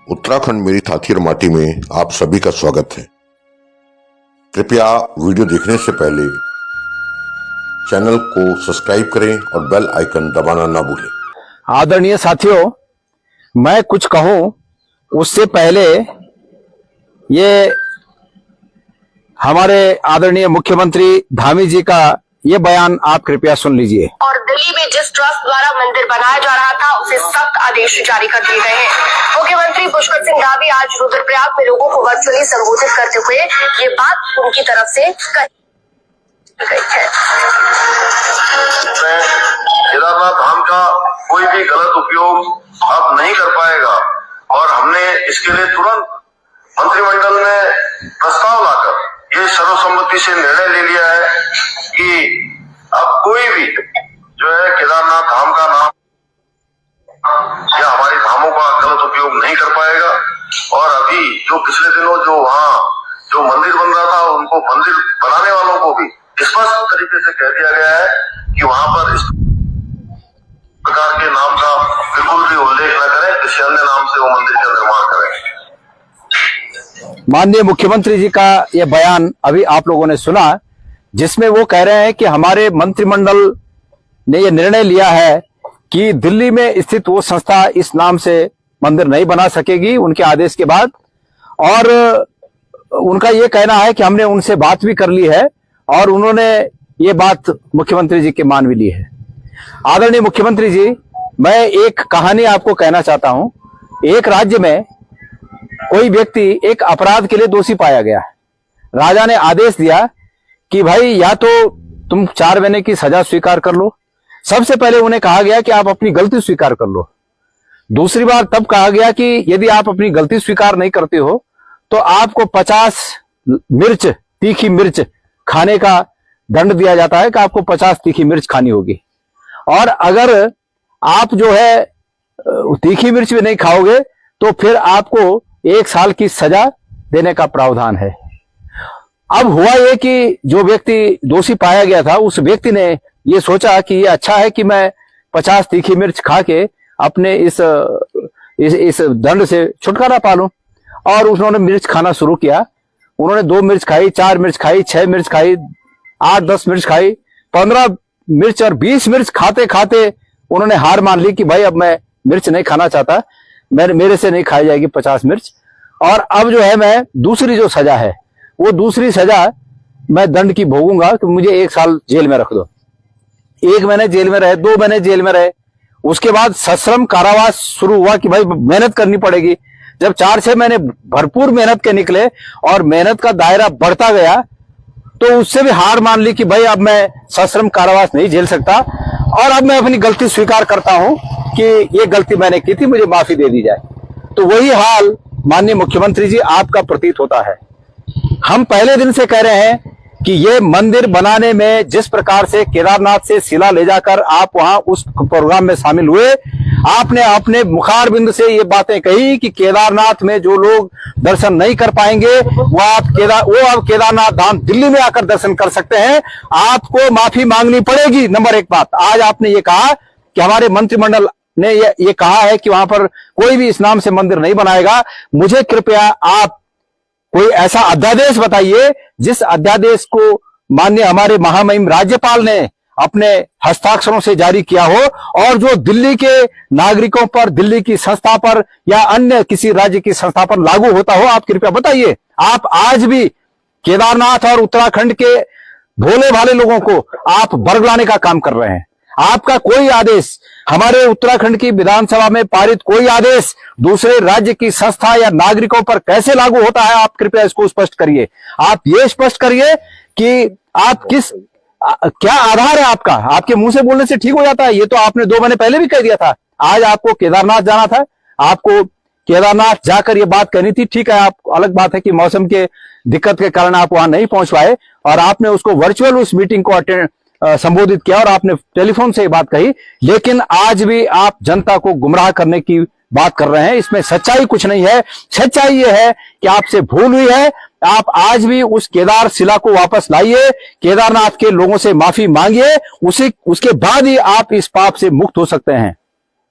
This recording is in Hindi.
उत्तराखंड मेरी थाथी और माटी में आप सभी का स्वागत है। कृपया वीडियो देखने से पहले चैनल को सब्सक्राइब करें और बेल आइकन दबाना ना भूलें। आदरणीय साथियों, मैं कुछ कहूं उससे पहले ये हमारे आदरणीय मुख्यमंत्री धामी जी का ये बयान आप कृपया सुन लीजिए। और दिल्ली में जिस ट्रस्ट द्वारा मंदिर बनाया जा रहा था उसे सख्त आदेश जारी कर दिए गए हैं। मुख्यमंत्री पुष्कर सिंह धामी आज रुद्रप्रयाग में लोगों को वर्चुअली संबोधित करते हुए ये बात उनकी तरफ से कही गई है। केदारनाथ धाम का कोई भी गलत उपयोग अब नहीं कर पाएगा और हमने इसके लिए तुरंत मंत्रिमंडल में प्रस्ताव लाकर ये सर्वसम्मति से निर्णय ले लिया है कि अब कोई भी जो है केदारनाथ धाम का नाम या हमारे धामों का गलत उपयोग नहीं कर पाएगा। और अभी जो पिछले दिनों जो वहाँ जो मंदिर बन रहा था उनको मंदिर बनाने वालों को भी स्पष्ट तरीके से कह दिया गया है कि वहाँ पर इस प्रकार के नाम का बिल्कुल भी उल्लेख न करें, किसी अन्य नाम से वो मंदिर का निर्माण करें। माननीय मुख्यमंत्री जी का यह बयान अभी आप लोगों ने सुना, जिसमें वो कह रहे हैं कि हमारे मंत्रिमंडल ने यह निर्णय लिया है कि दिल्ली में स्थित वो संस्था इस नाम से मंदिर नहीं बना सकेगी उनके आदेश के बाद। और उनका ये कहना है कि हमने उनसे बात भी कर ली है और उन्होंने ये बात मुख्यमंत्री जी के मान भी ली है। आदरणीय मुख्यमंत्री जी, मैं एक कहानी आपको कहना चाहता हूं। एक राज्य में कोई व्यक्ति एक अपराध के लिए दोषी पाया गया। राजा ने आदेश दिया कि भाई या तो तुम 4 महीने की सजा स्वीकार कर लो। सबसे पहले उन्हें कहा गया कि आप अपनी गलती स्वीकार कर लो। दूसरी बार तब कहा गया कि यदि आप अपनी गलती स्वीकार नहीं करते हो तो आपको 50 तीखी मिर्च खाने का दंड दिया जाता है कि आपको 50 तीखी मिर्च खानी होगी। और अगर आप जो है तीखी मिर्च भी नहीं खाओगे तो फिर आपको 1 साल की सजा देने का प्रावधान है। अब हुआ ये कि जो व्यक्ति दोषी पाया गया था उस व्यक्ति ने ये सोचा कि ये अच्छा है कि मैं 50 तीखी मिर्च खा के अपने इस दंड से छुटकारा पा लूं। और उन्होंने मिर्च खाना शुरू किया। उन्होंने 2 मिर्च खाई, 4 मिर्च खाई, 6 मिर्च खाई, 8-10 मिर्च खाई, 15 मिर्च और 20 मिर्च खाते खाते उन्होंने हार मान ली कि भाई अब मैं मिर्च नहीं खाना चाहता, मेरे से नहीं खाई जाएगी 50 मिर्च। और अब जो है मैं दूसरी जो सजा है वो दूसरी सजा मैं दंड की भोगूंगा कि मुझे 1 साल जेल में रख दो। 1 महीने जेल में रहे, 2 महीने जेल में रहे। उसके बाद सश्रम कारावास शुरू हुआ कि भाई मेहनत करनी पड़ेगी। जब 4-6 महीने भरपूर मेहनत के निकले और मेहनत का दायरा बढ़ता गया तो उससे भी हार मान ली कि भाई अब मैं सश्रम कारावास नहीं झेल सकता और अब मैं अपनी गलती स्वीकार करता हूं कि ये गलती मैंने की थी, मुझे माफी दे दी जाए। तो वही हाल माननीय मुख्यमंत्री जी आपका प्रतीत होता है। हम पहले दिन से कह रहे हैं कि ये मंदिर बनाने में जिस प्रकार से केदारनाथ से शिला ले जाकर आप वहां उस प्रोग्राम में शामिल हुए, आपने अपने मुखारबिंद से ये बातें कही कि केदारनाथ में जो लोग दर्शन नहीं कर पाएंगे वो अब केदारनाथ धाम दिल्ली में आकर दर्शन कर सकते हैं। आपको माफी मांगनी पड़ेगी। नंबर 1 बात, आज आपने ये कहा कि हमारे मंत्रिमंडल ने ये कहा है कि वहां पर कोई भी इस नाम से मंदिर नहीं बनाएगा। मुझे कृपया आप कोई ऐसा अध्यादेश बताइए जिस अध्यादेश को माननीय हमारे महामहिम राज्यपाल ने अपने हस्ताक्षरों से जारी किया हो और जो दिल्ली के नागरिकों पर, दिल्ली की संस्था पर या अन्य किसी राज्य की संस्था पर लागू होता हो। आप कृपया बताइए। आप आज भी केदारनाथ और उत्तराखंड के भोले भाले लोगों को आप बरगलाने का काम कर रहे हैं। आपका कोई आदेश, हमारे उत्तराखंड की विधानसभा में पारित कोई आदेश दूसरे राज्य की संस्था या नागरिकों पर कैसे लागू होता है, आप कृपया इसको स्पष्ट करिए। आप ये स्पष्ट करिए कि आप क्या आधार है आपका। आपके मुंह से बोलने से ठीक हो जाता है, ये तो आपने 2 महीने पहले भी कह दिया था। आज आपको केदारनाथ जाना था, आपको केदारनाथ जाकर ये बात कहनी थी। ठीक है, आप अलग बात है कि मौसम के दिक्कत के कारण आप वहां नहीं पहुंच पाए और आपने उसको वर्चुअल उस मीटिंग को संबोधित किया और आपने टेलीफोन से बात कही, लेकिन आज भी आप जनता को गुमराह करने की बात कर रहे हैं। इसमें सच्चाई कुछ नहीं है। सच्चाई यह है कि आपसे भूल हुई है। आप आज भी उस केदार शिला को वापस लाइए, केदारनाथ के लोगों से माफी मांगिए, उसके बाद ही आप इस पाप से मुक्त हो सकते हैं।